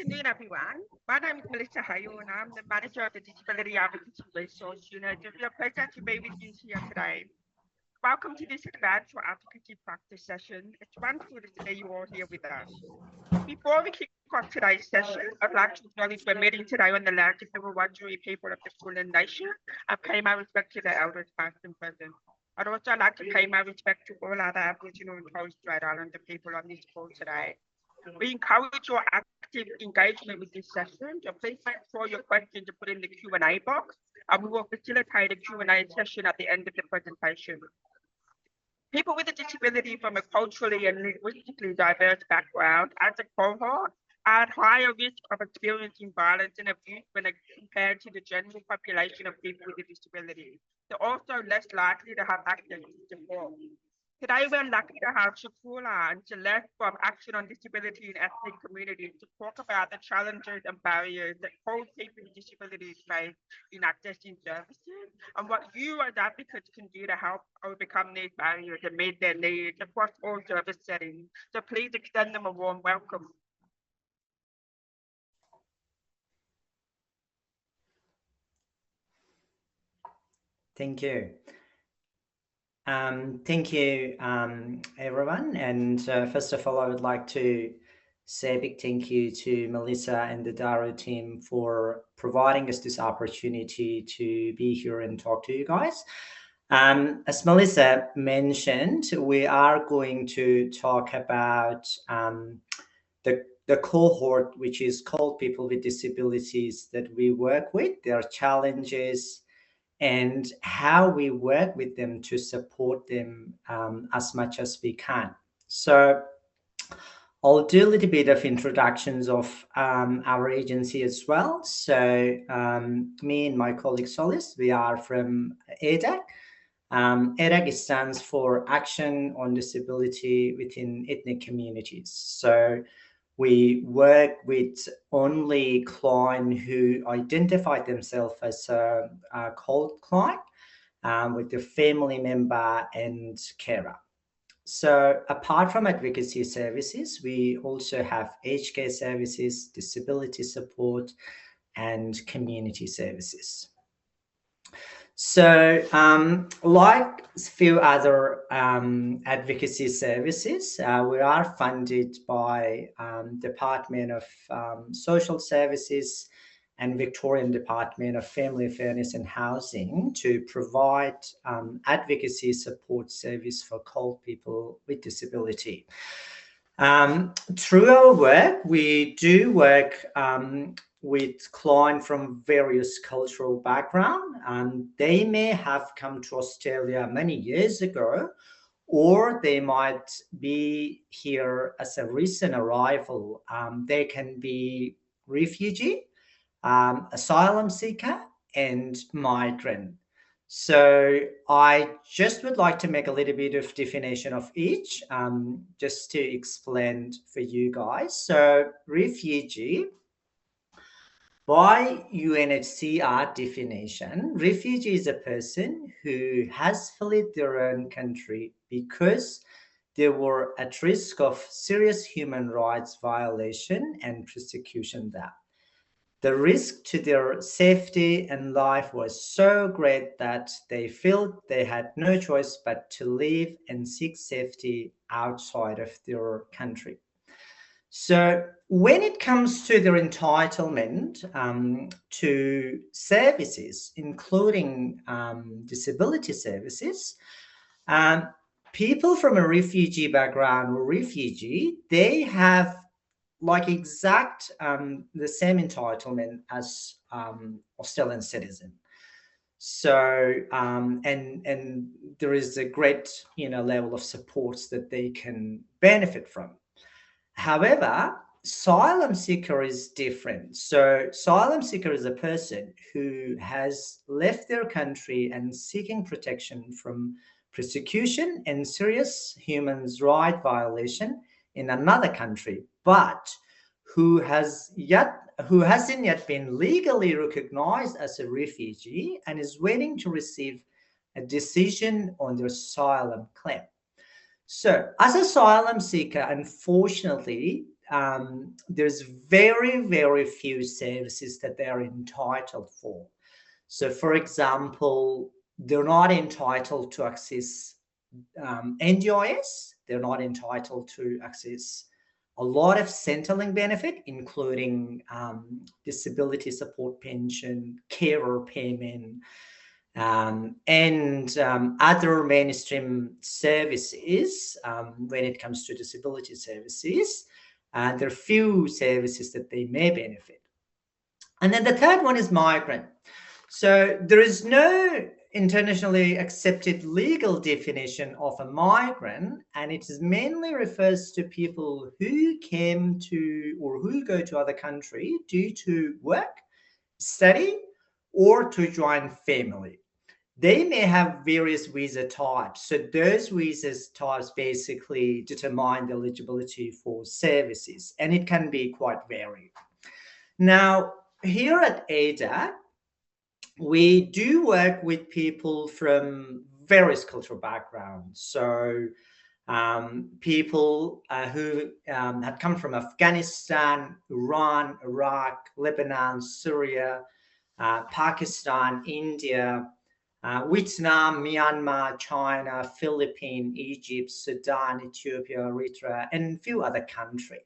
afternoon, everyone. My name is Melissa Hayo, and I'm the manager of the Disability Advocacy Resource Unit. It's a pleasure to be with you here today. Welcome to this advanced for advocacy practice session. It's wonderful to see you all here with us. Before we kick off today's session, I'd like to acknowledge we're meeting today on the land of the Wurundjeri people of the Kulin Nation and pay my respect to the elders past and present. I'd also like to pay my respect to all other Aboriginal and Torres Strait Islander people on this call today. We encourage your active engagement with this session, so please make sure your questions are put in the Q&A box, and we will facilitate a Q&A session at the end of the presentation. People with a disability from a culturally and linguistically diverse background as a cohort are at higher risk of experiencing violence and abuse when compared to the general population of people with a disability. They're also less likely to have access to support. Today, we're lucky to have Shakula and Celeste from Action on Disability in Ethnic Communities to talk about the challenges and barriers that whole people with disabilities face in accessing services and what you as advocates can do to help overcome these barriers and meet their needs across all service settings. So please extend them a warm welcome. Thank you. Thank you, everyone. And first of all, I would like to say a big thank you to Melissa and the Daru team for providing us this opportunity to be here and talk to you guys. As Melissa mentioned, we are going to talk about the cohort, which is called people with disabilities that we work with, their challenges, and how we work with them to support them as much as we can. So I'll do a little bit of introductions of our agency as well. So me and my colleague Solis, we are from ADAC. ADAC stands for Action on Disability within Ethnic Communities. So we work with only clients who identify themselves as a cold client with their family member and carer. So apart from advocacy services, we also have aged care services, disability support, and community services. So like a few other advocacy services, we are funded by Department of Social Services and Victorian Department of Family Fairness and Housing to provide advocacy support service for cold people with disability. Through our work, we do work with clients from various cultural backgrounds. They may have come to Australia many years ago, or they might be here as a recent arrival. They can be refugee, asylum seeker, and migrant. So I just would like to make a little bit of definition of each, just to explain for you guys. So refugee, by UNHCR definition, refugee is a person who has fled their own country because they were at risk of serious human rights violation and persecution there. The risk to their safety and life was so great that they felt they had no choice but to leave and seek safety outside of their country. So when it comes to their entitlement to services, including disability services, people from a refugee background or refugee, they have like exact the same entitlement as Australian citizen. So and there is a great level of supports that they can benefit from. However, asylum seeker is different. So asylum seeker is a person who has left their country and seeking protection from persecution and serious human rights violation in another country, but who hasn't yet been legally recognized as a refugee and is waiting to receive a decision on their asylum claim. So as asylum seeker, unfortunately, there's very, very few services that they are entitled for. So, for example, they're not entitled to access NDIS. They're not entitled to access a lot of Centrelink benefit, including disability support pension, carer payment, and other mainstream services when it comes to disability services. And there are few services that they may benefit. And then the third one is migrant. So there is no internationally accepted legal definition of a migrant, and it mainly refers to people who came to or who go to other country due to work, study, or to join family. They may have various visa types. So those visas types basically determine the eligibility for services, and it can be quite varied. Now, here at ADA, we do work with people from various cultural backgrounds. So people who had come from Afghanistan, Iran, Iraq, Lebanon, Syria, Pakistan, India, Vietnam, Myanmar, China, Philippines, Egypt, Sudan, Ethiopia, Eritrea, and a few other countries.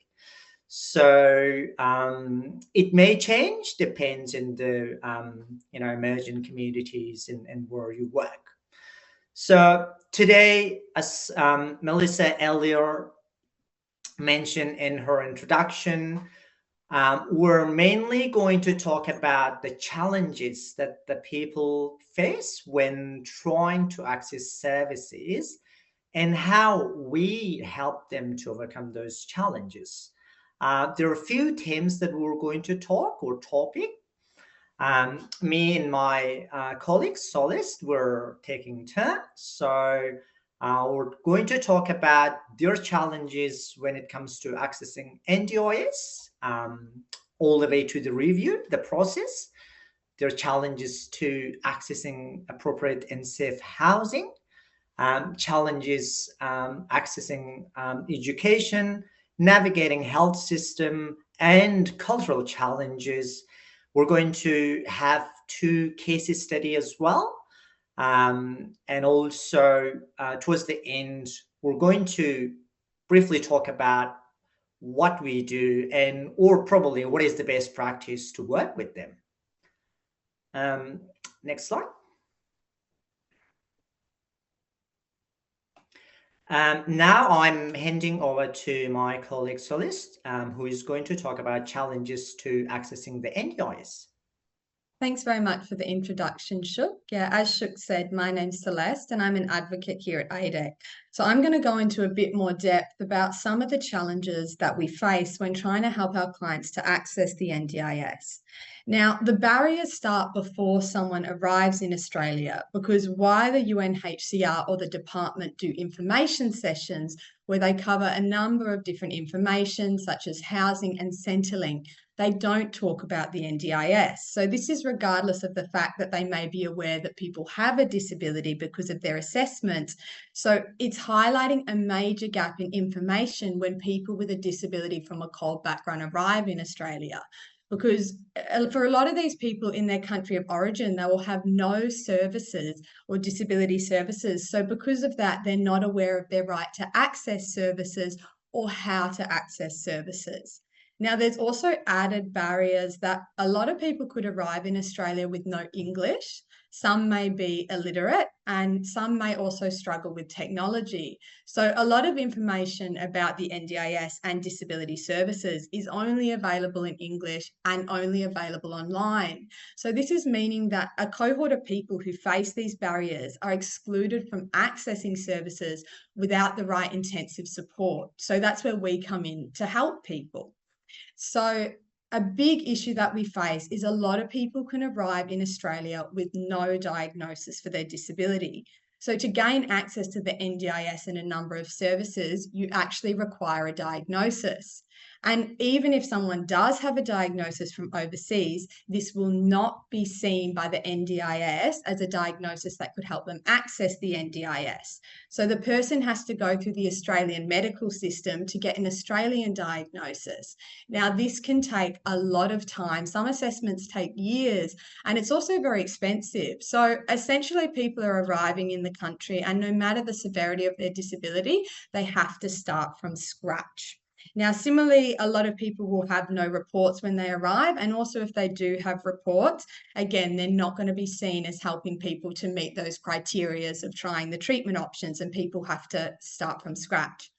So it may change, depends on the emerging communities and where you work. So today, as Melissa earlier mentioned in her introduction, we're mainly going to talk about the challenges that the people face when trying to access services and how we help them to overcome those challenges. There are a few themes that we're going to talk or topic. Me and my colleague Solist were taking turns. So we're going to talk about their challenges when it comes to accessing NDIS, all the way to the review, the process, their challenges to accessing appropriate and safe housing, challenges accessing education, navigating health system, and cultural challenges. We're going to have two case study as well. And also towards the end, we're going to briefly talk about what we do and or probably what is the best practice to work with them. Next slide. Now I'm handing over to my colleague Solist, who is going to talk about challenges to accessing the NDIS. Thanks very much for the introduction, Shuk. Yeah, as Shuk said, my name's Celeste and I'm an advocate here at ADEC. So I'm going to go into a bit more depth about some of the challenges that we face when trying to help our clients to access the NDIS. Now, the barriers start before someone arrives in Australia because why the UNHCR or the department do information sessions where they cover a number of different information such as housing and Centrelink, they don't talk about the NDIS. So this is regardless of the fact that they may be aware that people have a disability because of their assessments. So it's highlighting a major gap in information when people with a disability from a CALD background arrive in Australia. Because for a lot of these people in their country of origin, they will have no services or disability services. So because of that, they're not aware of their right to access services or how to access services. Now, there's also added barriers that a lot of people could arrive in Australia with no English. Some may be illiterate and some may also struggle with technology. So a lot of information about the NDIS and disability services is only available in English and only available online. So this is meaning that a cohort of people who face these barriers are excluded from accessing services without the right intensive support. So that's where we come in to help people. So a big issue that we face is a lot of people can arrive in Australia with no diagnosis for their disability. So to gain access to the NDIS and a number of services, you actually require a diagnosis. And even if someone does have a diagnosis from overseas, this will not be seen by the NDIS as a diagnosis that could help them access the NDIS. So the person has to go through the Australian medical system to get an Australian diagnosis. Now, this can take a lot of time. Some assessments take years, and it's also very expensive. So essentially, people are arriving in the country, and no matter the severity of their disability, they have to start from scratch. Now, similarly, a lot of people will have no reports when they arrive. And also, if they do have reports, again, they're not going to be seen as helping people to meet those criteria of trying the treatment options, and people have to start from scratch.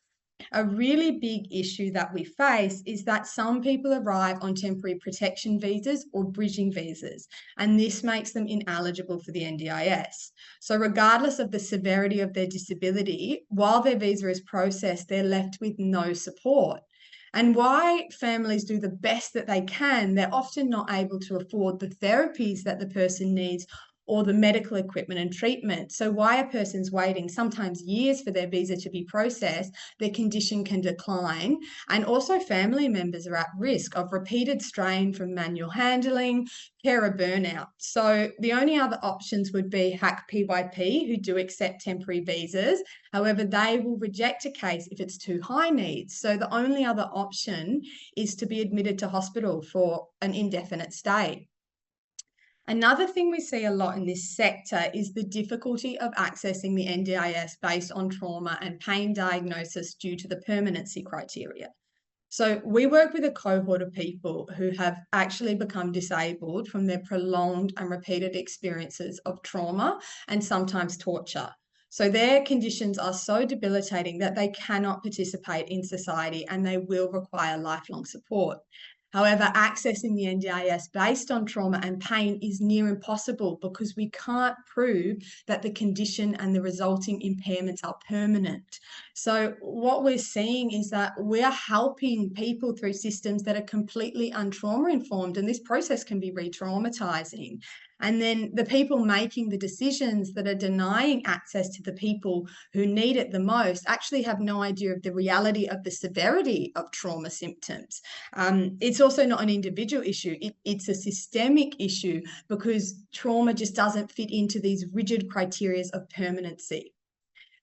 A really big issue that we face is that some people arrive on temporary protection visas or bridging visas, and this makes them ineligible for the NDIS. So, regardless of the severity of their disability, while their visa is processed, they're left with no support. And why families do the best that they can, they're often not able to afford the therapies that the person needs or the medical equipment and treatment. So, why a person's waiting sometimes years for their visa to be processed, their condition can decline. And also, family members are at risk of repeated strain from manual handling, carer burnout. So, the only other options would be HAC PYP, who do accept temporary visas. However, they will reject a case if it's too high needs. So, the only other option is to be admitted to hospital for an indefinite stay. Another thing we see a lot in this sector is the difficulty of accessing the NDIS based on trauma and pain diagnosis due to the permanency criteria. So we work with a cohort of people who have actually become disabled from their prolonged and repeated experiences of trauma and sometimes torture. So their conditions are so debilitating that they cannot participate in society, and they will require lifelong support. However, accessing the NDIS based on trauma and pain is near impossible because we can't prove that the condition and the resulting impairments are permanent. So what we're seeing is that we're helping people through systems that are completely untrauma informed, and this process can be re-traumatizing. And then the people making the decisions that are denying access to the people who need it the most actually have no idea of the reality of the severity of trauma symptoms. It's also not an individual issue, it's a systemic issue because trauma just doesn't fit into these rigid criteria of permanency.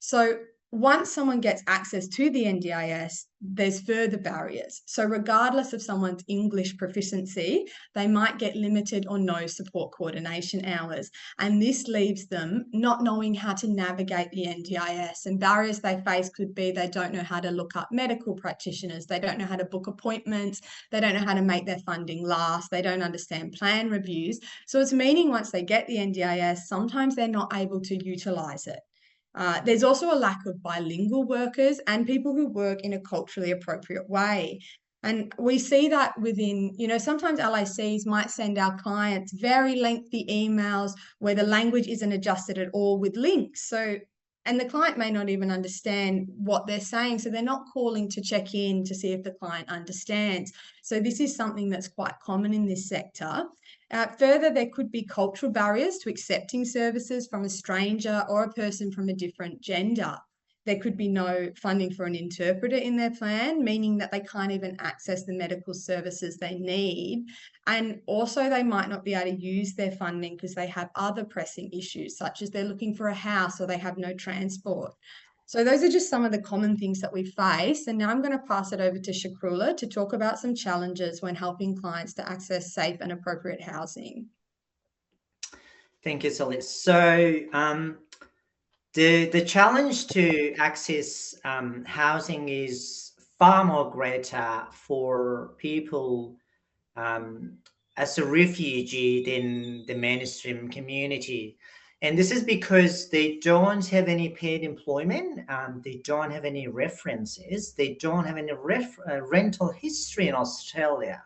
So once someone gets access to the NDIS, there's further barriers. So regardless of someone's English proficiency, they might get limited or no support coordination hours. And this leaves them not knowing how to navigate the NDIS. And barriers they face could be they don't know how to look up medical practitioners, they don't know how to book appointments, they don't know how to make their funding last, they don't understand plan reviews. So it's meaning once they get the NDIS, sometimes they're not able to utilize it. There's also a lack of bilingual workers and people who work in a culturally appropriate way. And we see that within, sometimes LICs might send our clients very lengthy emails where the language isn't adjusted at all with links. So, and the client may not even understand what they're saying. So they're not calling to check in to see if the client understands. So this is something that's quite common in this sector. Further, there could be cultural barriers to accepting services from a stranger or a person from a different gender. There could be no funding for an interpreter in their plan, meaning that they can't even access the medical services they need. And also, they might not be able to use their funding because they have other pressing issues, such as they're looking for a house or they have no transport. So those are just some of the common things that we face. And now I'm going to pass it over to Shakrula to talk about some challenges when helping clients to access safe and appropriate housing. Thank you, Celeste. So the challenge to access housing is far more greater for people as a refugee than the mainstream community. And this is because they don't have any paid employment, they don't have any references, they don't have any rental history in Australia.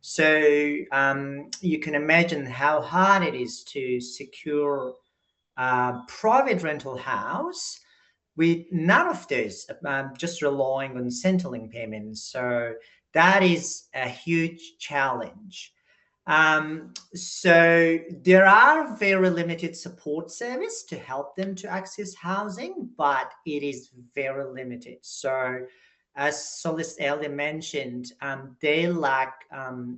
So you can imagine how hard it is to secure a private rental house with none of those, just relying on Centrelink payments. So that is a huge challenge. So there are very limited support service to help them to access housing, but it is very limited. So as Celeste earlier mentioned, they lack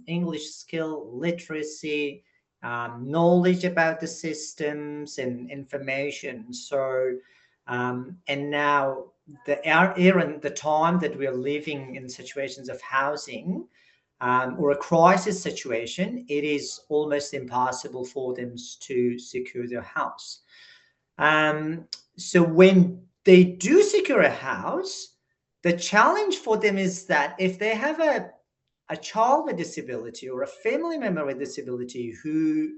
English skill, literacy, knowledge about the systems and information. So, and now the era, the time that we're living in situations of housing or a crisis situation, it is almost impossible for them to secure their house. Um, so when they do secure a house, the challenge for them is that if they have a child with disability or a family member with disability who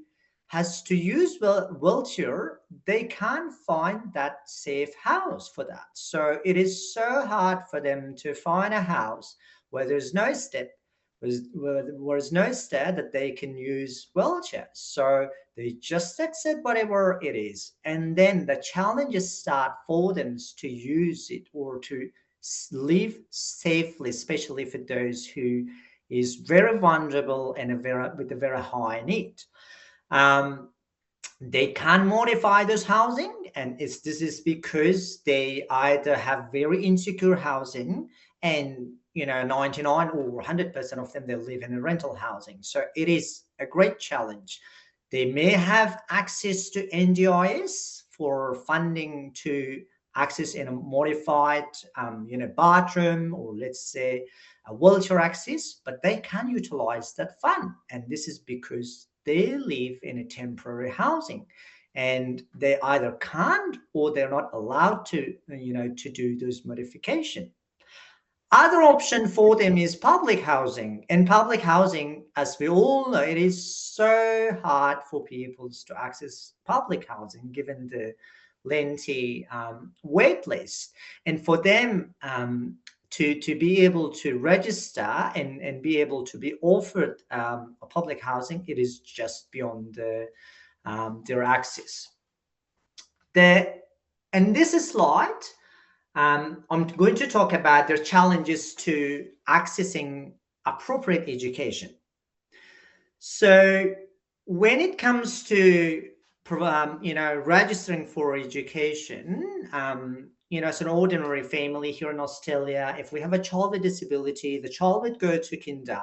has to use wheelchair, they can't find that safe house for that. So it is so hard for them to find a house where there's no step, where there's no stair that they can use wheelchairs. So they just accept whatever it is. And then the challenges start for them to use it or to live safely, especially for those who is very vulnerable and with a very high need. Um, they can modify this housing, and this is because they either have very insecure housing, and 99 or 100% of them, they live in a rental housing. So it is a great challenge. They may have access to NDIS for funding to access in a modified bathroom, or let's say a wheelchair access, but they can utilize that fund, and this is because they live in a temporary housing, and they either can't or they're not allowed to do those modification. Other option for them is public housing. And public housing, as we all know, it is so hard for people to access public housing given the lengthy wait list. And for them to be able to register and be able to be offered a public housing, it is just beyond their access. And this slide, I'm going to talk about their challenges to accessing appropriate education. So when it comes to registering for education, as an ordinary family here in Australia, if we have a child with disability, the child would go to kinder,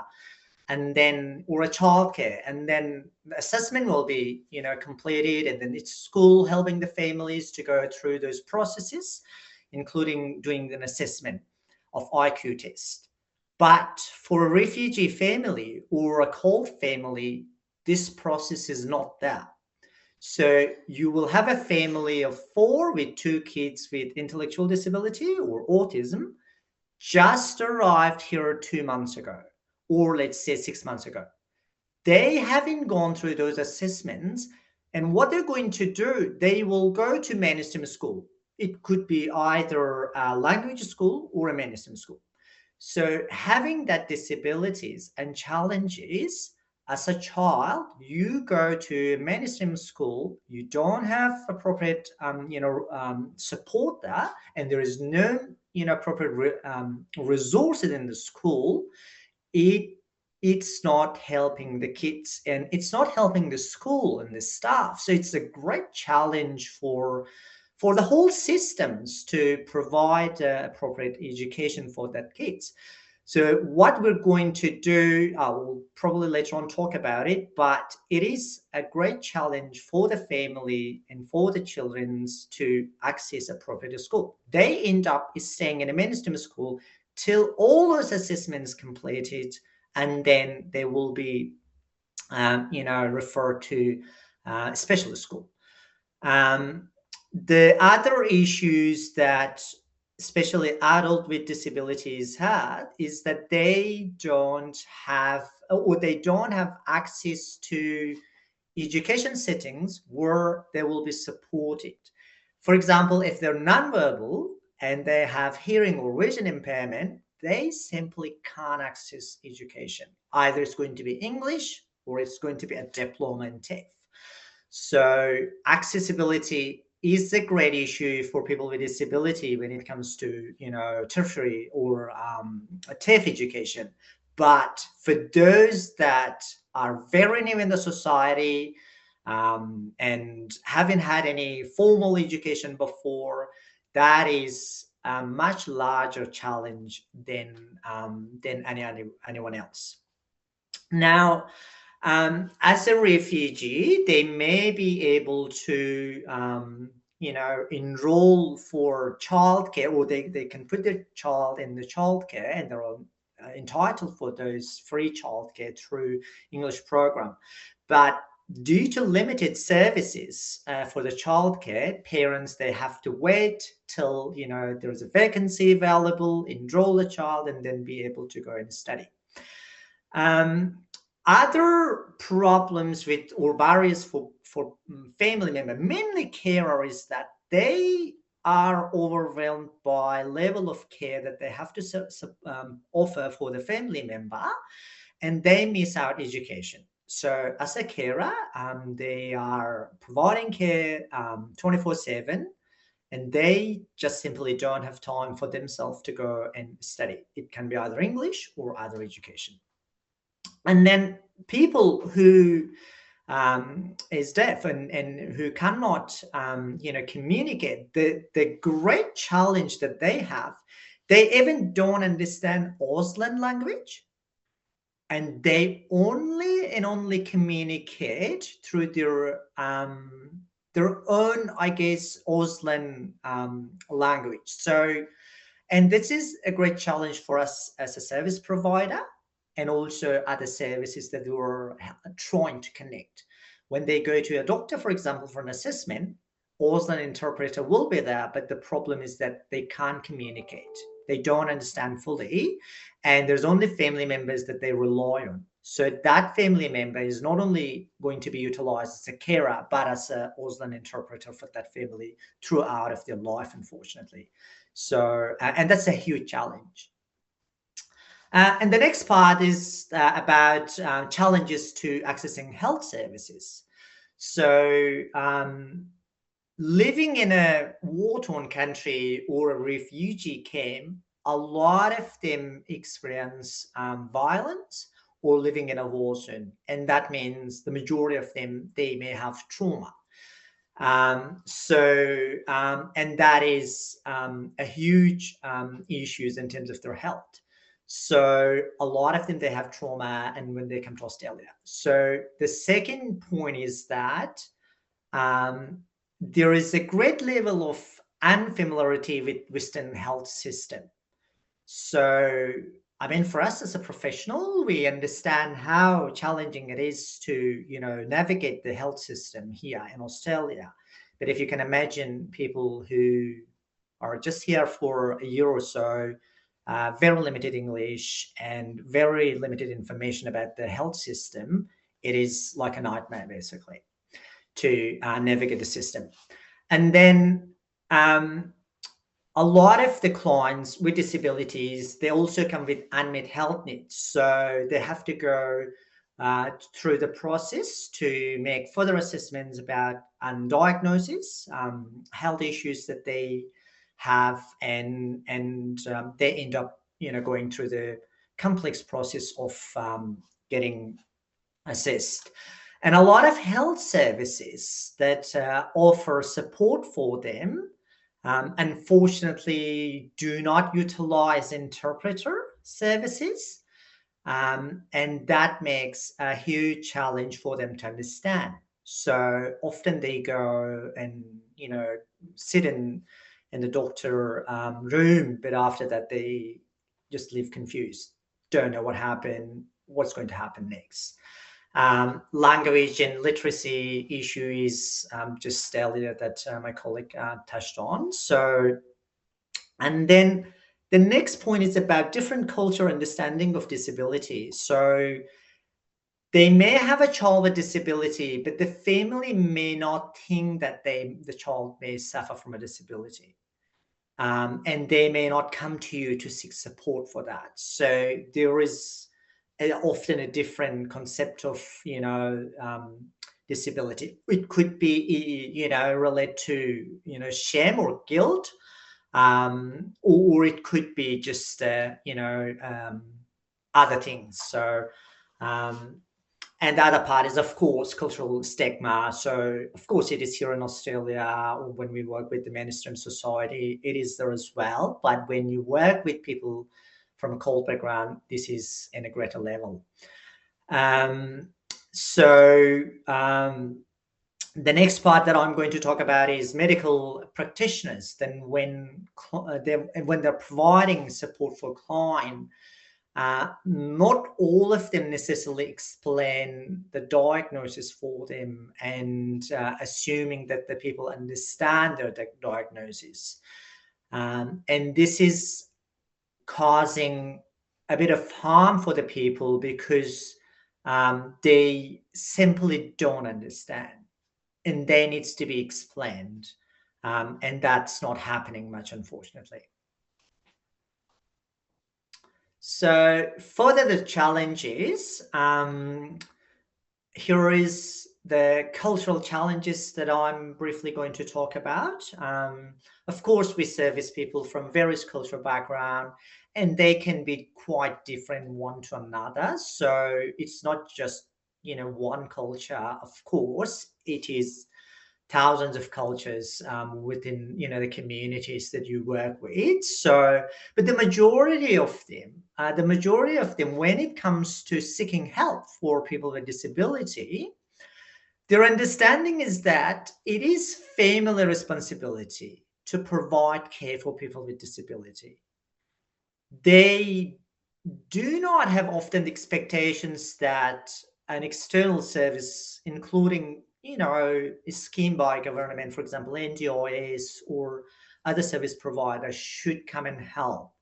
and then or a childcare, and then the assessment will be completed, and then it's school helping the families to go through those processes, including doing an assessment of IQ test. But for a refugee family or a cold family, this process is not that. So you will have a family of 4 with 2 kids with intellectual disability or autism just arrived here 2 months ago, or let's say 6 months ago. They haven't gone through those assessments, and what they're going to do, they will go to mainstream school. It could be either a language school or a mainstream school. So having that disabilities and challenges as a child, you go to mainstream school, you don't have appropriate support there, and there is no appropriate resources in the school. It's not helping the kids, and it's not helping the school and the staff. So it's a great challenge for the whole systems to provide appropriate education for that kids. So what we're going to do, I will probably later on talk about it, but it is a great challenge for the family and for the children to access appropriate school. They end up staying in a mainstream school till all those assessments completed, and then they will be, referred to specialist school. The other issues that especially adults with disabilities had is that they don't have access to education settings where they will be supported. For example, if they're nonverbal and they have hearing or vision impairment, they simply can't access education. Either it's going to be English or it's going to be a diploma in TAFE. So accessibility is a great issue for people with disability when it comes to tertiary or TAFE education. But for those that are very new in the society and haven't had any formal education before, that is a much larger challenge than anyone else. Now, as a refugee, they may be able to, enroll for childcare, or they can put their child in the childcare, and they're entitled for those free childcare through English program. But due to limited services for the childcare, parents, they have to wait till there's a vacancy available, enroll the child, and then be able to go and study. Other problems with or barriers for family member, mainly carer, is that they are overwhelmed by level of care that they have to offer for the family member, and they miss out education. So as a carer, they are providing care 24/7, and they just simply don't have time for themselves to go and study. It can be either English or other education. And then people who is deaf and who cannot communicate, the great challenge that they have, they even don't understand Auslan language, and they only communicate through their own, I guess, Auslan language. So, and this is a great challenge for us as a service provider, and also other services that we're trying to connect. When they go to a doctor, for example, for an assessment, Auslan interpreter will be there, but the problem is that they can't communicate. They don't understand fully, and there's only family members that they rely on. So that family member is not only going to be utilized as a carer, but as an Auslan interpreter for that family throughout of their life, unfortunately. So, and that's a huge challenge. And the next part is about challenges to accessing health services. So, living in a war-torn country or a refugee camp, a lot of them experience violence or living in a war zone. And that means the majority of them, they may have trauma. And that is a huge issues in terms of their health. So a lot of them, they have trauma, and when they come to Australia. So the second point is that there is a great level of unfamiliarity with Western health system. So, I mean, for us as a professional, we understand how challenging it is to, navigate the health system here in Australia. But if you can imagine people who are just here for a year or so, very limited English and very limited information about the health system, it is like a nightmare, basically, to navigate the system. And then a lot of the clients with disabilities, they also come with unmet health needs. So they have to go through the process to make further assessments about diagnosis, health issues that they have, and they end up, going through the complex process of getting assessed. And a lot of health services that offer support for them, unfortunately, do not utilize interpreter services. And that makes a huge challenge for them to understand. So often they go and, sit in the doctor room, but after that, they just leave confused, don't know what happened, what's going to happen next. Language and literacy issue is just earlier that my colleague touched on. So, and then the next point is about different cultural understanding of disability. So they may have a child with disability, but the family may not think that the child may suffer from a disability. And they may not come to you to seek support for that. So there is often a different concept of, disability. It could be, related to, shame or guilt, or it could be just, other things. So, And the other part is, of course, cultural stigma. So, of course, it is here in Australia, or when we work with the mainstream society, it is there as well. But when you work with people from a cult background, this is in a greater level. Um, so, the next part that I'm going to talk about is medical practitioners. Then, when they're providing support for a client, not all of them necessarily explain the diagnosis for them, and assuming that the people understand their diagnosis. And this is causing a bit of harm for the people because they simply don't understand, and they needs to be explained. And that's not happening much, unfortunately. So further the challenges, here is the cultural challenges that I'm briefly going to talk about. Of course, we service people from various cultural background, and they can be quite different one to another. So it's not just, one culture. Of course, it is thousands of cultures within the communities that you work with. So but the majority of them, when it comes to seeking help for people with disability, their understanding is that it is family responsibility to provide care for people with disability. They do not have often the expectations that an external service, including, a scheme by government, for example, NGOs or other service providers, should come and help.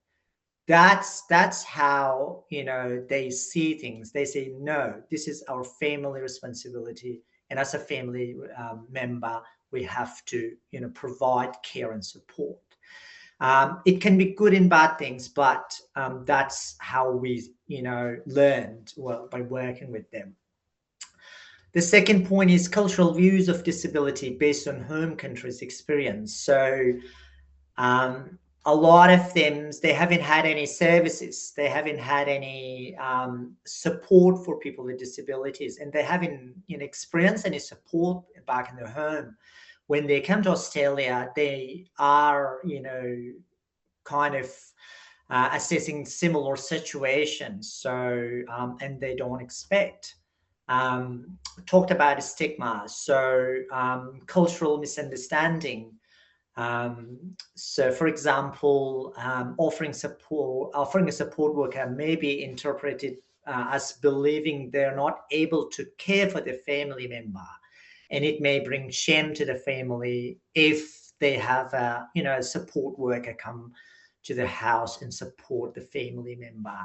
That's how, they see things. They say, no, this is our family responsibility, and as a family member, we have to, provide care and support. It can be good in bad things, but that's how we, learned, well, by working with them. The second point is cultural views of disability based on home country's experience. So a lot of them, they haven't had any services, they haven't had any support for people with disabilities, and they haven't, experienced any support back in their home. When they come to Australia, they are, kind of assessing similar situations. So, and they don't expect. Talked about stigma, so cultural misunderstanding. So, for example, offering a support worker may be interpreted as believing they're not able to care for the family member, and it may bring shame to the family if they have a support worker come to the house and support the family member.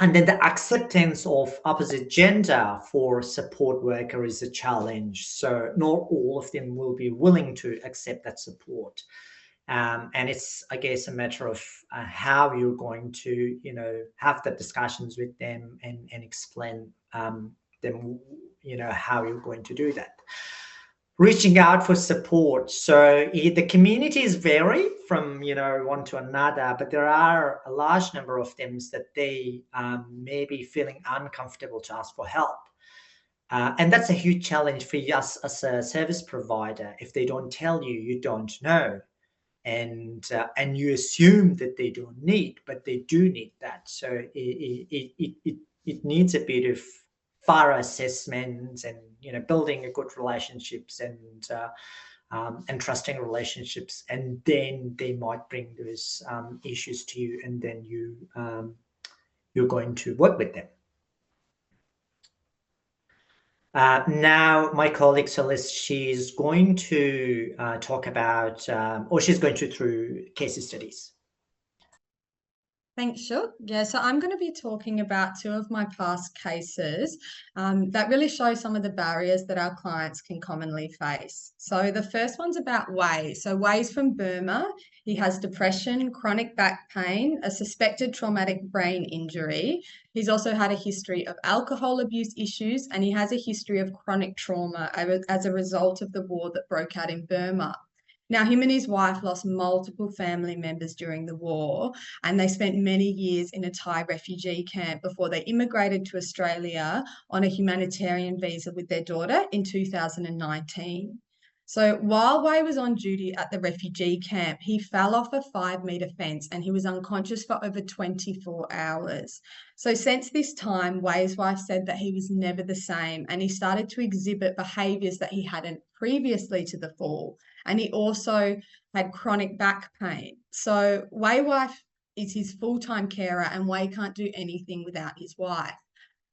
And then the acceptance of opposite gender for support worker is a challenge. So not all of them will be willing to accept that support. And it's, I guess, a matter of how you're going to, have the discussions with them and explain them, how you're going to do that. Reaching out for support. So the communities vary from, one to another, but there are a large number of them that they may be feeling uncomfortable to ask for help. And that's a huge challenge for us as a service provider. If they don't tell you, you don't know. And you assume that they don't need, but they do need that. So it needs a bit of thorough assessment, and building a good relationships, and trusting relationships, and then they might bring those issues to you, and then you're going to work with them. Now, my colleague Celeste, she's going to talk about, or she's going to through case studies. Thanks, Shuk. Yeah, so I'm going to be talking about two of my past cases that really show some of the barriers that our clients can commonly face. So the first one's about Wei. So Wei's from Burma. He has depression, chronic back pain, a suspected traumatic brain injury. He's also had a history of alcohol abuse issues, and he has a history of chronic trauma as a result of the war that broke out in Burma. Now, him and his wife lost multiple family members during the war, and they spent many years in a Thai refugee camp before they immigrated to Australia on a humanitarian visa with their daughter in 2019. So while Wei was on duty at the refugee camp, he fell off a 5-meter fence and he was unconscious for over 24 hours. So since this time, Wei's wife said that he was never the same and he started to exhibit behaviours that he hadn't previously to the fall. And he also had chronic back pain. So Wei's wife is his full-time carer and Wei can't do anything without his wife.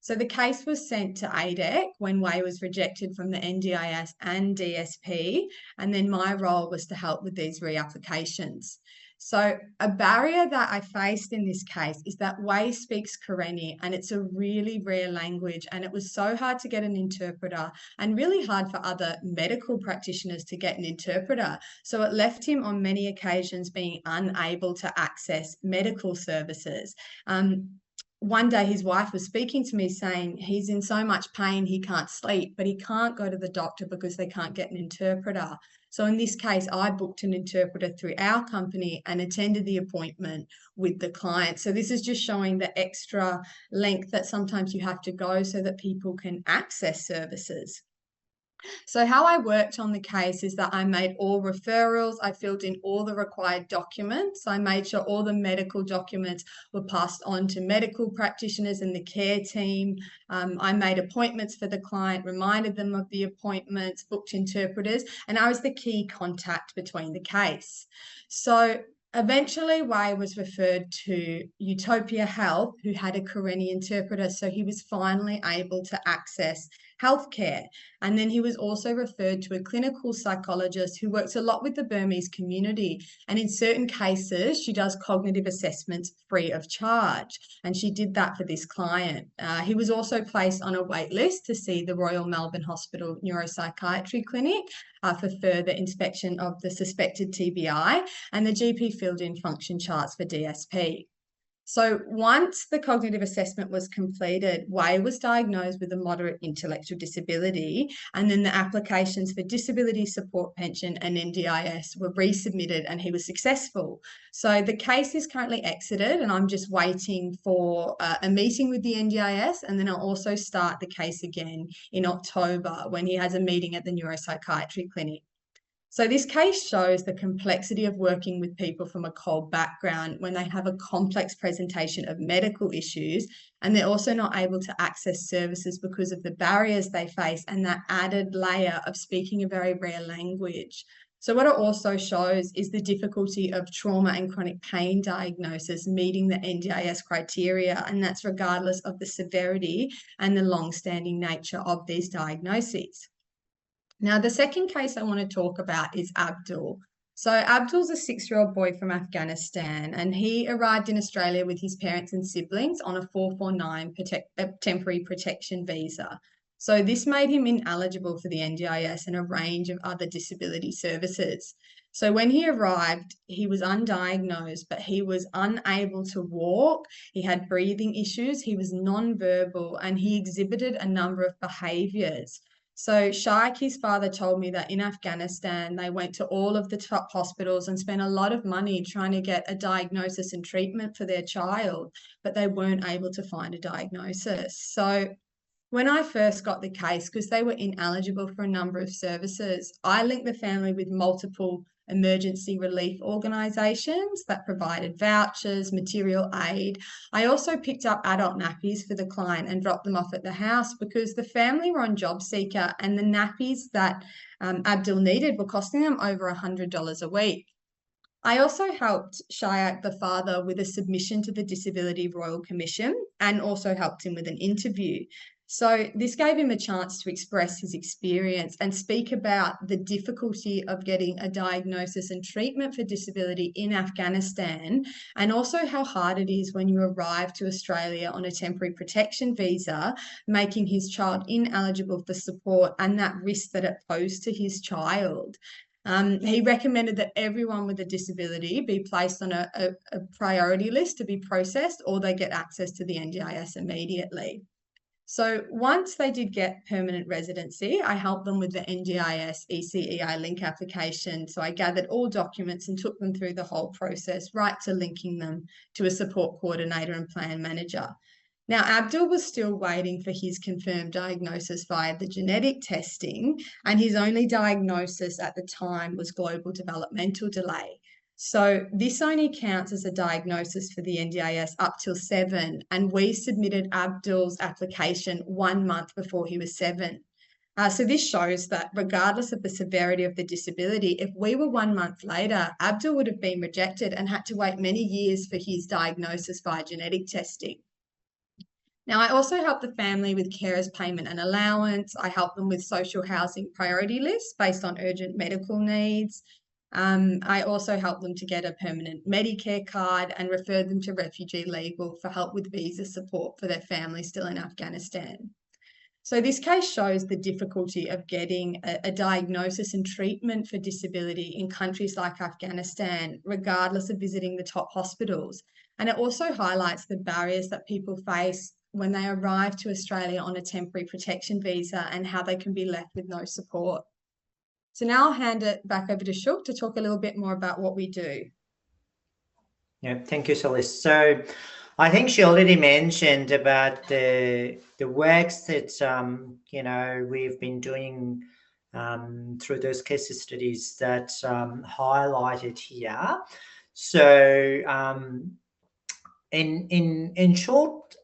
So the case was sent to ADEC when Wei was rejected from the NDIS and DSP, and then my role was to help with these reapplications. So a barrier that I faced in this case is that Wei speaks Karenni, and it's a really rare language, and it was so hard to get an interpreter and really hard for other medical practitioners to get an interpreter. So it left him on many occasions being unable to access medical services. One day his wife was speaking to me saying he's in so much pain he can't sleep, but he can't go to the doctor because they can't get an interpreter. So in this case, I booked an interpreter through our company and attended the appointment with the client. So this is just showing the extra length that sometimes you have to go so that people can access services. So how I worked on the case is that I made all referrals, I filled in all the required documents, I made sure all the medical documents were passed on to medical practitioners and the care team. I made appointments for the client, reminded them of the appointments, booked interpreters, and I was the key contact between the case. So eventually, Wei was referred to Utopia Health, who had a Karenni interpreter, so he was finally able to access healthcare. And then he was also referred to a clinical psychologist who works a lot with the Burmese community. And in certain cases, she does cognitive assessments free of charge. And she did that for this client. He was also placed on a wait list to see the Royal Melbourne Hospital Neuropsychiatry Clinic for further inspection of the suspected TBI. And the GP filled in function charts for DSP. So once the cognitive assessment was completed, Wei was diagnosed with a moderate intellectual disability, and then the applications for disability support pension and NDIS were resubmitted and he was successful. So the case is currently exited and I'm just waiting for a meeting with the NDIS, and then I'll also start the case again in October when he has a meeting at the neuropsychiatry clinic. So this case shows the complexity of working with people from a cold background when they have a complex presentation of medical issues and they're also not able to access services because of the barriers they face and that added layer of speaking a very rare language. So what it also shows is the difficulty of trauma and chronic pain diagnosis meeting the NDIS criteria, and that's regardless of the severity and the long-standing nature of these diagnoses. Now, the second case I want to talk about is Abdul. So Abdul's a 6-year-old boy from Afghanistan, and he arrived in Australia with his parents and siblings on a 449 temporary protection visa. So this made him ineligible for the NDIS and a range of other disability services. So when he arrived, he was undiagnosed, but he was unable to walk. He had breathing issues. He was non-verbal, and he exhibited a number of behaviours. So Shaikh, his father, told me that in Afghanistan, they went to all of the top hospitals and spent a lot of money trying to get a diagnosis and treatment for their child, but they weren't able to find a diagnosis. So when I first got the case, because they were ineligible for a number of services, I linked the family with multiple emergency relief organisations that provided vouchers, material aid. I also picked up adult nappies for the client and dropped them off at the house because the family were on job seeker and the nappies that Abdul needed were costing them over $100 a week. I also helped Shayak, the father, with a submission to the Disability Royal Commission and also helped him with an interview. So this gave him a chance to express his experience and speak about the difficulty of getting a diagnosis and treatment for disability in Afghanistan, and also how hard it is when you arrive to Australia on a temporary protection visa, making his child ineligible for support and that risk that it posed to his child. He recommended that everyone with a disability be placed on a priority list to be processed, or they get access to the NDIS immediately. So once they did get permanent residency, I helped them with the NDIS ECEI link application. So I gathered all documents and took them through the whole process, right to linking them to a support coordinator and plan manager. Now, Abdul was still waiting for his confirmed diagnosis via the genetic testing, and his only diagnosis at the time was global developmental delay. So this only counts as a diagnosis for the NDIS up till 7, and we submitted Abdul's application 1 month before he was 7. So this shows that regardless of the severity of the disability, if we were 1 month later, Abdul would have been rejected and had to wait many years for his diagnosis via genetic testing. Now, I also help the family with carers payment and allowance. I help them with social housing priority lists based on urgent medical needs. I also help them to get a permanent Medicare card and refer them to Refugee Legal for help with visa support for their family still in Afghanistan. So this case shows the difficulty of getting a diagnosis and treatment for disability in countries like Afghanistan, regardless of visiting the top hospitals. And it also highlights the barriers that people face when they arrive to Australia on a temporary protection visa and how they can be left with no support. So now I'll hand it back over to Shuk to talk a little bit more about what we do. Yeah, thank you, Celeste. So I think she already mentioned about the works that we've been doing through those case studies that highlighted here. So in short,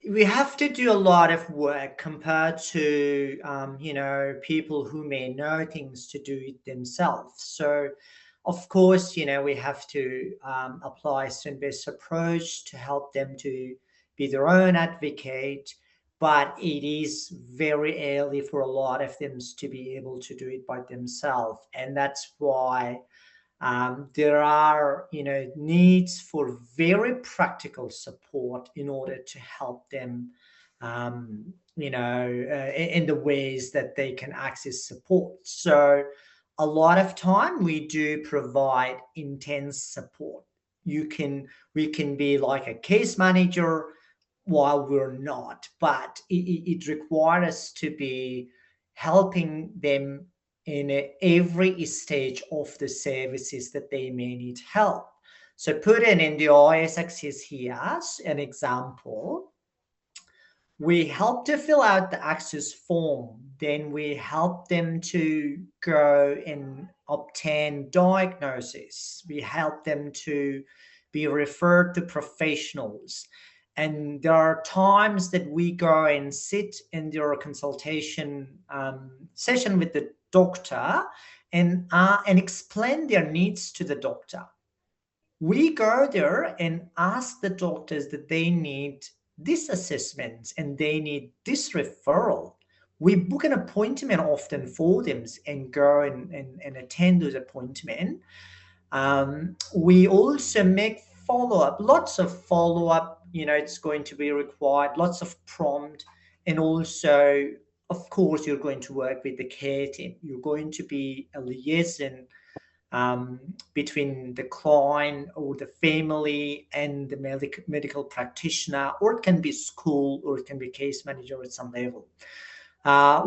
we have to do a lot of work compared to people who may know things to do it themselves. So of course, we have to apply student-based approach to help them to be their own advocate, but it is very early for a lot of them to be able to do it by themselves, and that's why there are needs for very practical support in order to help them in the ways that they can access support. So a lot of time we do provide intense support. We can be like a case manager while we're not, but it requires us to be helping them in every stage of the services that they may need help. So put in the OIS access here as an example. We help to fill out the access form. Then we help them to go and obtain diagnosis. We help them to be referred to professionals. And there are times that we go and sit in their consultation session with the doctor and explain their needs to the doctor. We go there and ask the doctors that they need this assessment and they need this referral. We book an appointment often for them and go and attend those appointments. We also make follow-up, lots of follow-up, it's going to be required, lots of prompt, and also, of course, you're going to work with the care team. You're going to be a liaison between the client or the family and the medical practitioner, or it can be school, or it can be case manager at some level.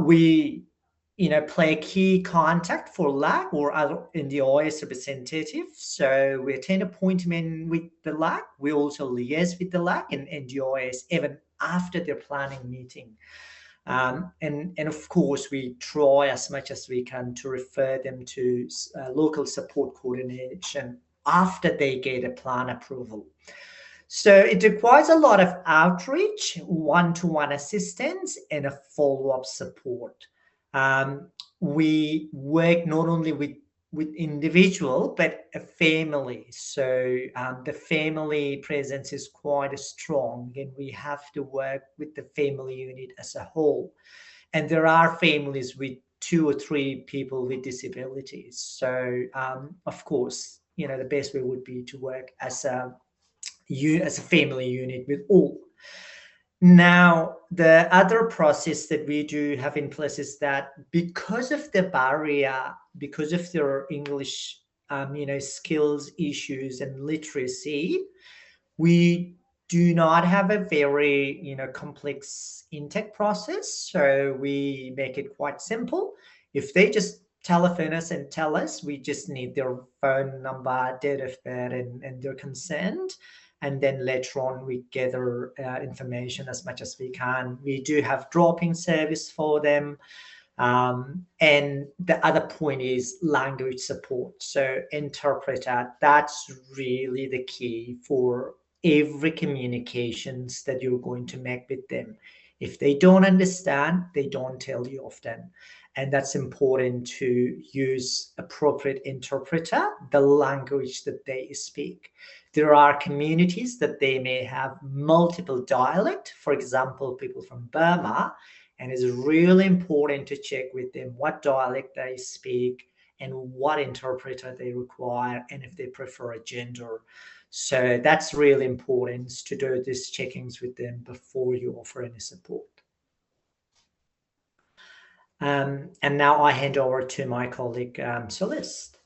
We play a key contact for LAC or other in the OIS representative. So we attend appointment with the LAC. We also liaise with the LAC and the OIS even after their planning meeting. And of course, we try as much as we can to refer them to local support coordination after they get a plan approval. So it requires a lot of outreach, one-to-one assistance, and a follow-up support. We work not only with individual, but a family. So the family presence is quite strong, and we have to work with the family unit as a whole. And there are families with 2 or 3 people with disabilities. So of course, the best way would be to work as a family unit with all. Now, the other process that we do have in place is that because of the barrier, because of their English, skills issues and literacy, we do not have a very complex intake process, so we make it quite simple. If they just telephone us and tell us, we just need their phone number, date of birth, and their consent, and then later on we gather information as much as we can. We do have drop-in service for them. And the other point is language support. So interpreter, that's really the key for every communications that you're going to make with them. If they don't understand, they don't tell you often. And that's important to use appropriate interpreter, the language that they speak. There are communities that they may have multiple dialect. For example, people from Burma, and it's really important to check with them what dialect they speak and what interpreter they require, and if they prefer a gender. So that's really important to do these checkings with them before you offer any support. And now I hand over to my colleague, Celeste.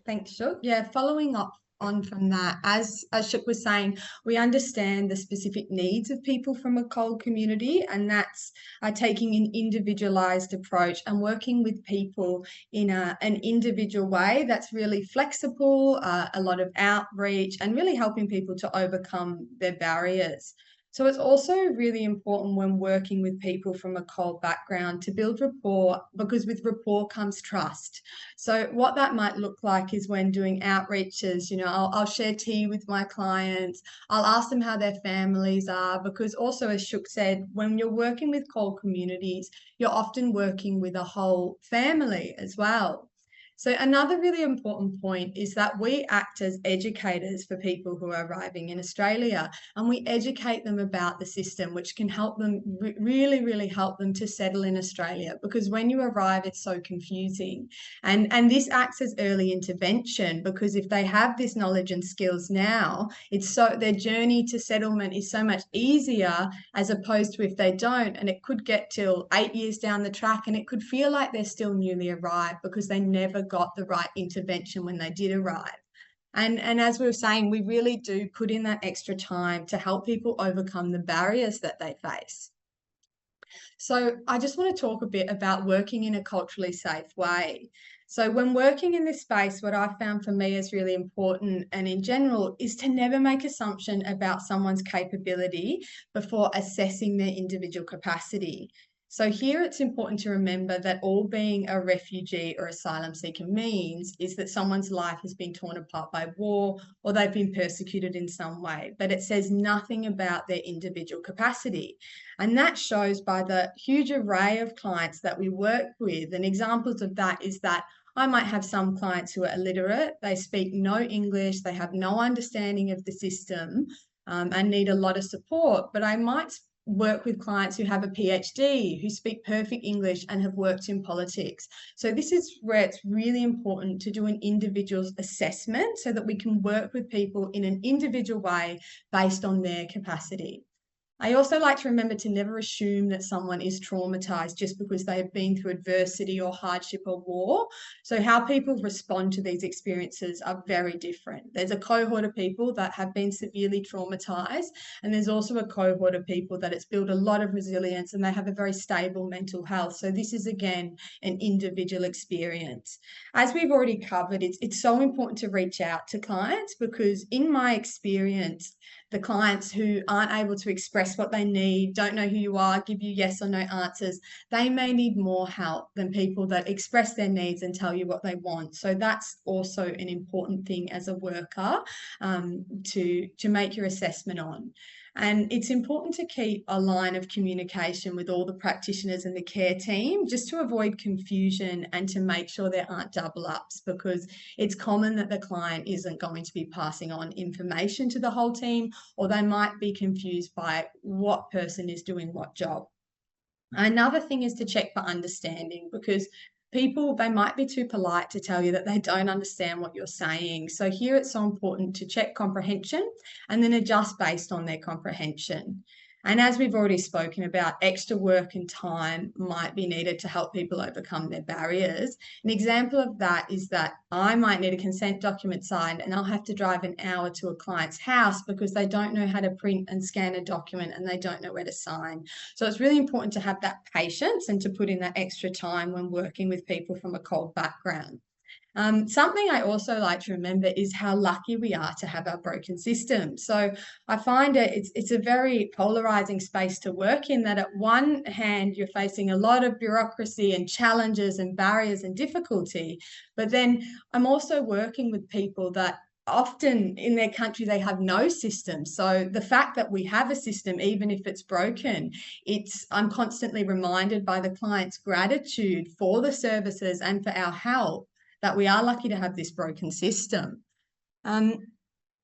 Thanks, Shuk. Yeah, following up on from that, as Shuk was saying, we understand the specific needs of people from a cold community, and that's taking an individualized approach and working with people in an individual way that's really flexible, a lot of outreach, and really helping people to overcome their barriers. So it's also really important when working with people from a cold background to build rapport, because with rapport comes trust. So what that might look like is when doing outreaches, I'll share tea with my clients. I'll ask them how their families are, because also, as Shuk said, when you're working with cold communities, you're often working with a whole family as well. So another really important point is that we act as educators for people who are arriving in Australia, and we educate them about the system, which can help them really, really help them to settle in Australia, because when you arrive, it's so confusing. And this acts as early intervention, because if they have this knowledge and skills now, their journey to settlement is so much easier, as opposed to if they don't, and it could get till 8 years down the track and it could feel like they're still newly arrived because they never got the right intervention when they did arrive. And as we were saying, we really do put in that extra time to help people overcome the barriers that they face. So I just want to talk a bit about working in a culturally safe way. So when working in this space, what I found for me is really important, and in general, is to never make assumption about someone's capability before assessing their individual capacity. So here it's important to remember that all being a refugee or asylum seeker means is that someone's life has been torn apart by war, or they've been persecuted in some way, but it says nothing about their individual capacity. And that shows by the huge array of clients that we work with. And examples of that is that I might have some clients who are illiterate, they speak no English, they have no understanding of the system, and need a lot of support. But I might work with clients who have a PhD, who speak perfect English and have worked in politics. So this is where it's really important to do an individual assessment so that we can work with people in an individual way based on their capacity. I also like to remember to never assume that someone is traumatized just because they have been through adversity or hardship or war. So how people respond to these experiences are very different. There's a cohort of people that have been severely traumatized, and there's also a cohort of people that it's built a lot of resilience and they have a very stable mental health. So this is, again, an individual experience. As we've already covered, it's so important to reach out to clients, because in my experience, the clients who aren't able to express what they need, don't know who you are, give you yes or no answers, they may need more help than people that express their needs and tell you what they want. So that's also an important thing as a worker to make your assessment on. And it's important to keep a line of communication with all the practitioners and the care team, just to avoid confusion and to make sure there aren't double ups, because it's common that the client isn't going to be passing on information to the whole team, or they might be confused by what person is doing what job. Another thing is to check for understanding, because people, they might be too polite to tell you that they don't understand what you're saying. So here it's so important to check comprehension and then adjust based on their comprehension. And as we've already spoken about, extra work and time might be needed to help people overcome their barriers. An example of that is that I might need a consent document signed and I'll have to drive an hour to a client's house because they don't know how to print and scan a document and they don't know where to sign. So it's really important to have that patience and to put in that extra time when working with people from a cold background. Something I also like to remember is how lucky we are to have our broken system. So I find it's a very polarizing space to work in, that at one hand you're facing a lot of bureaucracy and challenges and barriers and difficulty, but then I'm also working with people that often in their country they have no system. So the fact that we have a system, even if it's broken, I'm constantly reminded by the client's gratitude for the services and for our help, that we are lucky to have this broken system.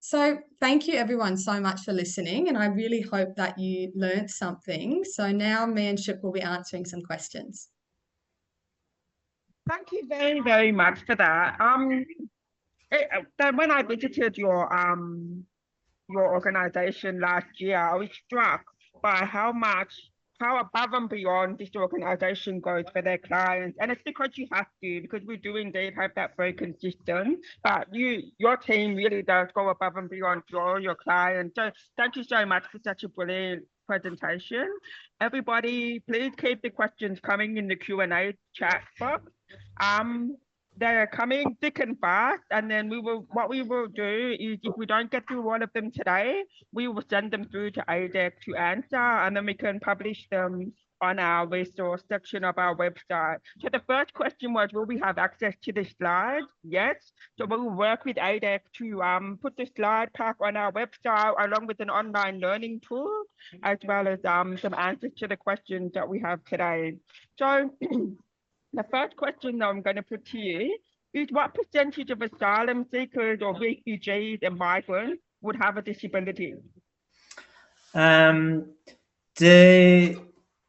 So thank you everyone so much for listening, and I really hope that you learned something. So now me and Shuk will be answering some questions. Thank you very, very much for that. Then when I visited your organization last year, I was struck by how above and beyond this organization goes for their clients. And it's because you have to, because we do indeed have that broken system. But your team really does go above and beyond for all your clients. So thank you so much for such a brilliant presentation. Everybody, please keep the questions coming in the Q&A chat box. They're coming thick and fast, and then what we will do is, if we don't get through all of them today, we will send them through to ADEC to answer, and then we can publish them on our resource section of our website. So the first question was, will we have access to the slides? Yes. So we'll work with ADEC to put the slide pack on our website along with an online learning tool, as well as some answers to the questions that we have today. So the first question that I'm going to put to you is, what percentage of asylum seekers or refugees and migrants would have a disability? The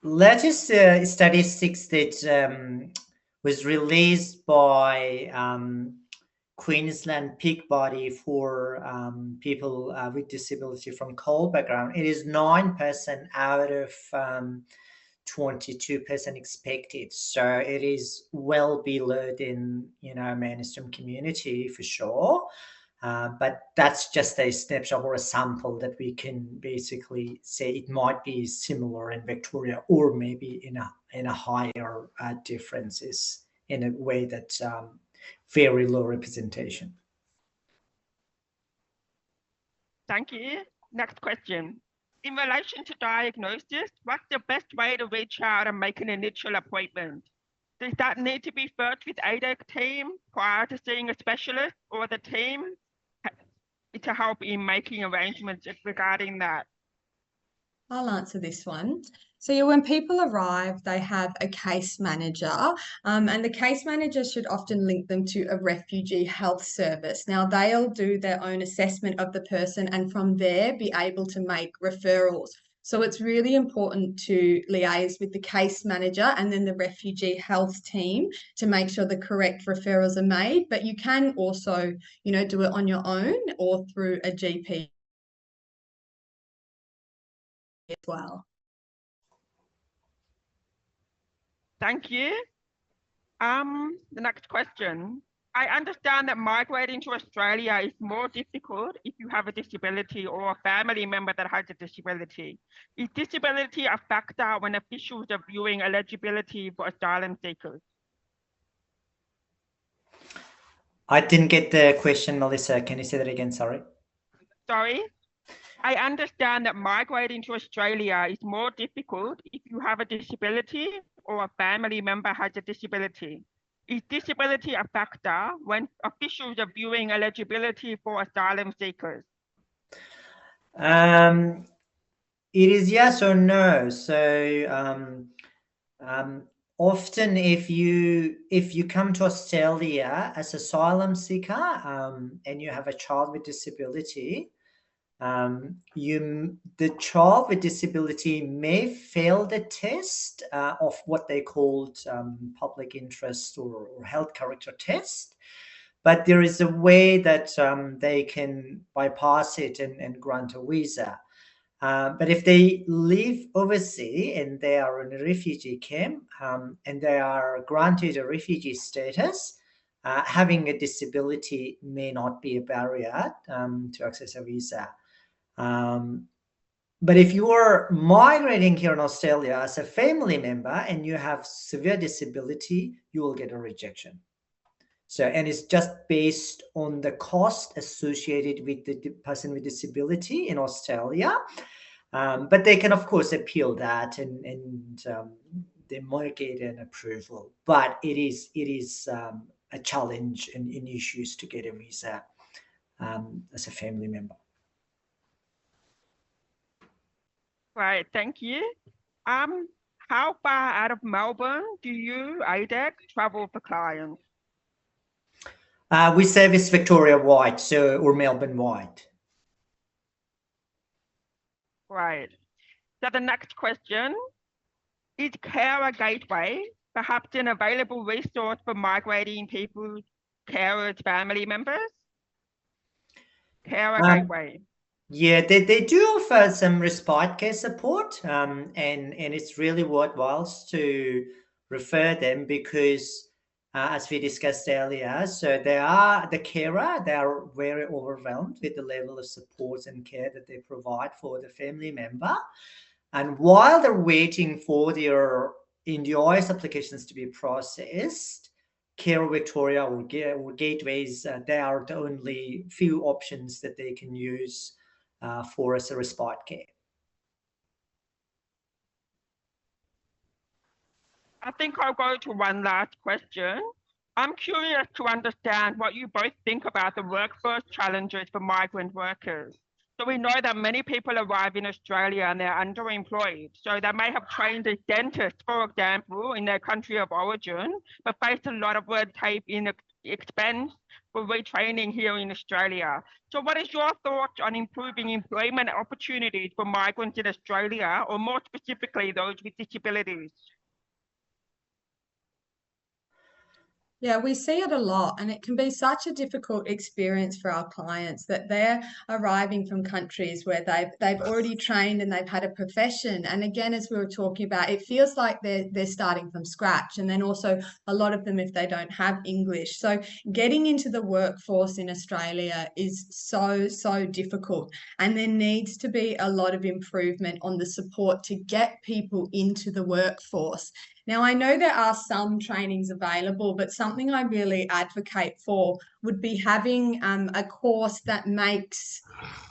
latest statistics that was released by Queensland Peak Body for people with disability from cold background, it is 9% out of 22% expected. So it is well below the mainstream community for sure. But that's just a snapshot or a sample that we can basically say it might be similar in Victoria, or maybe in a higher differences in a way that very low representation. Thank you. Next question. In relation to diagnosis, what's the best way to reach out and make an initial appointment? Does that need to be first with ADEC team prior to seeing a specialist, or the team to help in making arrangements regarding that? I'll answer this one. So when people arrive, they have a case manager, and the case manager should often link them to a refugee health service. Now, they'll do their own assessment of the person and from there be able to make referrals. So it's really important to liaise with the case manager and then the refugee health team to make sure the correct referrals are made. But you can also, do it on your own or through a GP as well. Thank you. The next question. I understand that migrating to Australia is more difficult if you have a disability or a family member that has a disability. Is disability a factor when officials are viewing eligibility for asylum seekers? I didn't get the question, Melissa. Can you say that again? Sorry. Sorry. I understand that migrating to Australia is more difficult if you have a disability or a family member has a disability. Is disability a factor when officials are viewing eligibility for asylum seekers? It is yes or no. So often if you come to Australia as asylum seeker and you have a child with disability, the child with disability may fail the test of what they called public interest or health character test, but there is a way that they can bypass it and grant a visa. But if they live overseas and they are in a refugee camp and they are granted a refugee status, having a disability may not be a barrier to access a visa. But if you are migrating here in Australia as a family member and you have severe disability, you will get a rejection. So, and it's just based on the cost associated with the person with disability in Australia. But they can, of course, appeal that and they might get an approval. But it is a challenge and in issues to get a visa as a family member. Right, thank you. How far out of Melbourne do you, ADEC, travel for clients? We service Victoria-wide, or Melbourne-wide. Right. So the next question, is Carer Gateway perhaps an available resource for migrating people, carers, family members? Carer Gateway. Yeah, they do offer some respite care support, and it's really worthwhile to refer them because, as we discussed earlier, so they are very overwhelmed with the level of support and care that they provide for the family member. And while they're waiting for their NDIS applications to be processed, Care Victoria or gateways, they are the only few options that they can use for as a respite care. I think I'll go to one last question. I'm curious to understand what you both think about the workforce challenges for migrant workers. So we know that many people arrive in Australia and they're underemployed. So they may have trained as dentists, for example, in their country of origin, but face a lot of red tape in expense for retraining here in Australia. So what is your thoughts on improving employment opportunities for migrants in Australia, or more specifically, those with disabilities? Yeah, we see it a lot, and it can be such a difficult experience for our clients that they're arriving from countries where they've already trained and they've had a profession. And again, as we were talking about, it feels like they're starting from scratch. And then also a lot of them, if they don't have English. So getting into the workforce in Australia is so difficult. And there needs to be a lot of improvement on the support to get people into the workforce. Now, I know there are some trainings available, but something I really advocate for would be having a course that makes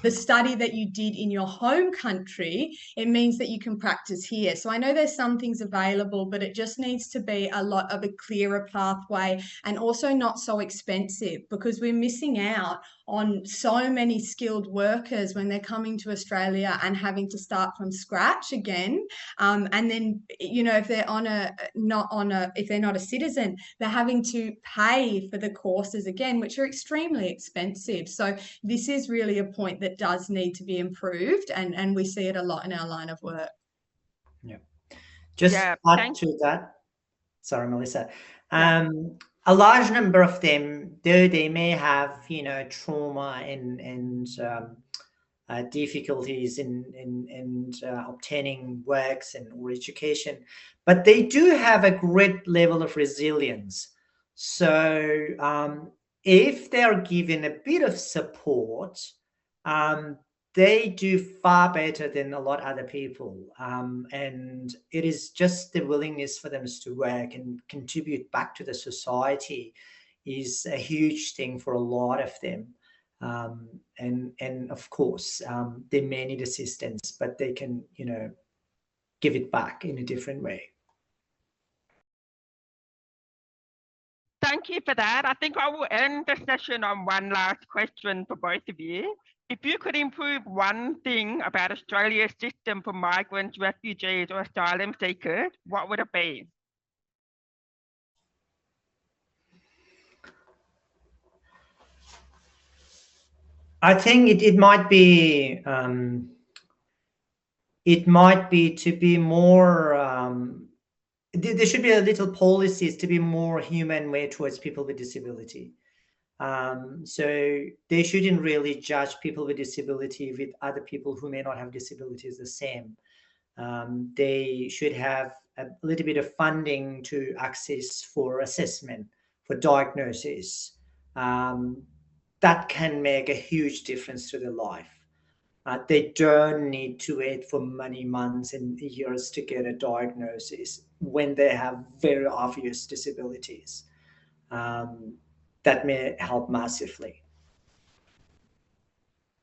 the study that you did in your home country, it means that you can practice here. So I know there's some things available, but it just needs to be a lot of a clearer pathway and also not so expensive, because we're missing out on so many skilled workers when they're coming to Australia and having to start from scratch again. And then, you know, if they're if they're not a citizen, they're having to pay for the courses again, which are extremely expensive. So this is really a point that does need to be improved, and we see it a lot in our line of work. Yeah. Just add to that. Sorry, Melissa. A large number of them, though they may have, trauma and difficulties in obtaining works or education, but they do have a great level of resilience. So if they are given a bit of support, they do far better than a lot of other people. And it is just the willingness for them to work and contribute back to the society is a huge thing for a lot of them. And of course, they may need assistance, but they can, give it back in a different way. Thank you for that. I think I will end the session on one last question for both of you. If you could improve one thing about Australia's system for migrants, refugees, or asylum seekers, what would it be? I think it might be to be more. There should be a little policies to be more human way towards people with disability. So they shouldn't really judge people with disability with other people who may not have disabilities the same. They should have a little bit of funding to access for assessment, for diagnosis. That can make a huge difference to their life. They don't need to wait for many months and years to get a diagnosis when they have very obvious disabilities. Um, that may help massively.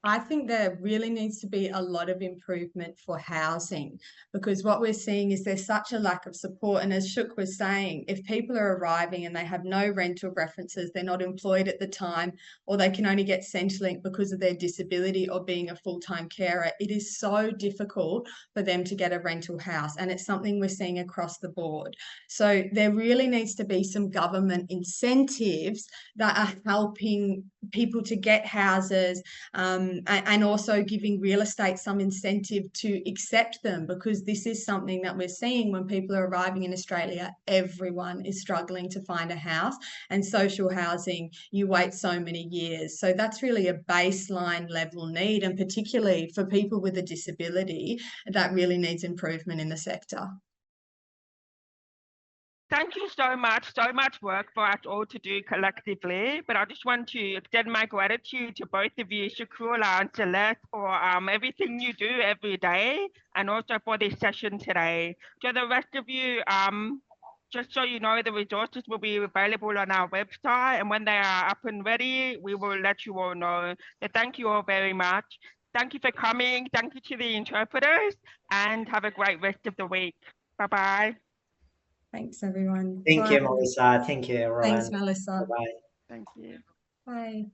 I think there really needs to be a lot of improvement for housing, because what we're seeing is there's such a lack of support. And as Shuk was saying, if people are arriving and they have no rental references, they're not employed at the time, or they can only get Centrelink because of their disability or being a full-time carer, it is so difficult for them to get a rental house. And it's something we're seeing across the board. So there really needs to be some government incentives that are helping people to get houses, and also giving real estate some incentive to accept them, because this is something that we're seeing when people are arriving in Australia. Everyone is struggling to find a house, and social housing, you wait so many years. So that's really a baseline level need, and particularly for people with a disability, that really needs improvement in the sector. Thank you so much work for us all to do collectively. But I just want to extend my gratitude to both of you, Shakula and Celeste, for everything you do every day, and also for this session today. To the rest of you, just so you know, the resources will be available on our website, and when they are up and ready, we will let you all know. So thank you all very much. Thank you for coming. Thank you to the interpreters, and have a great rest of the week. Bye-bye. Thanks, everyone. Thank Bye. you, Melissa. Thank you, everyone. Thanks, Melissa. Bye-bye. Thank you. Bye.